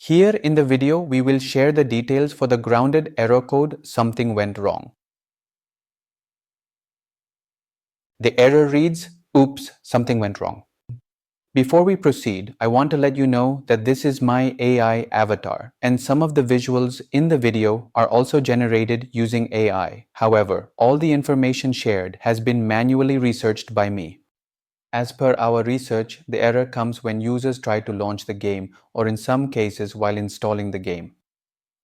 Here in the video, we will share the details for the grounded error code "something went wrong." The error reads, "Oops, something went wrong." Before we proceed, I want to let you know that this is my AI avatar, and some of the visuals in the video are also generated using AI. However, all the information shared has been manually researched by me. As per our research, the error comes when users try to launch the game or in some cases while installing the game.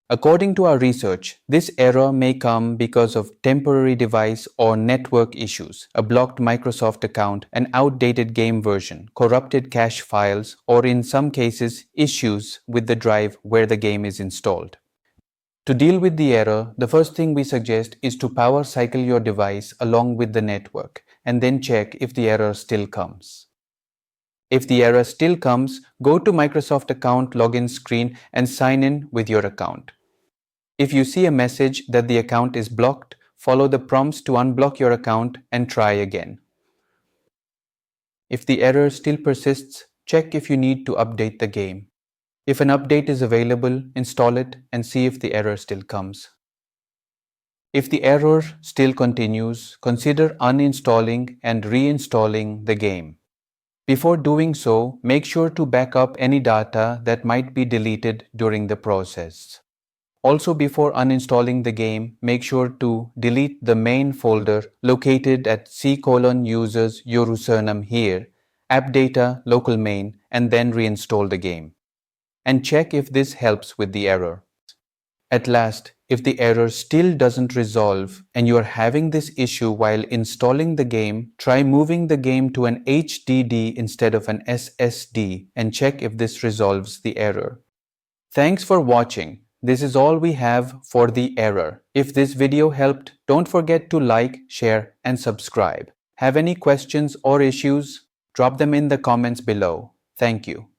According to our research, this error may come because of temporary device or network issues, a blocked Microsoft account, an outdated game version, corrupted cache files, or in some cases, issues with the drive where the game is installed. To deal with the error, the first thing we suggest is to power cycle your device along with the network and then check if the error still comes. If the error still comes, go to Microsoft account login screen and sign in with your account. If you see a message that the account is blocked, follow the prompts to unblock your account and try again. If the error still persists, check if you need to update the game. If an update is available, install it and see if the error still comes. If the error still continues, consider uninstalling and reinstalling the game. Before doing so, make sure to back up any data that might be deleted during the process. Also, before uninstalling the game, make sure to delete the main folder located at c:users username here, app data local main, and then reinstall the game. And check if this helps with the error. At last, if the error still doesn't resolve and you are having this issue while installing the game, try moving the game to an HDD instead of an SSD and check if this resolves the error. Thanks for watching. This is all we have for the error. If this video helped, don't forget to like, share, and subscribe. Have any questions or issues? Drop them in the comments below. Thank you.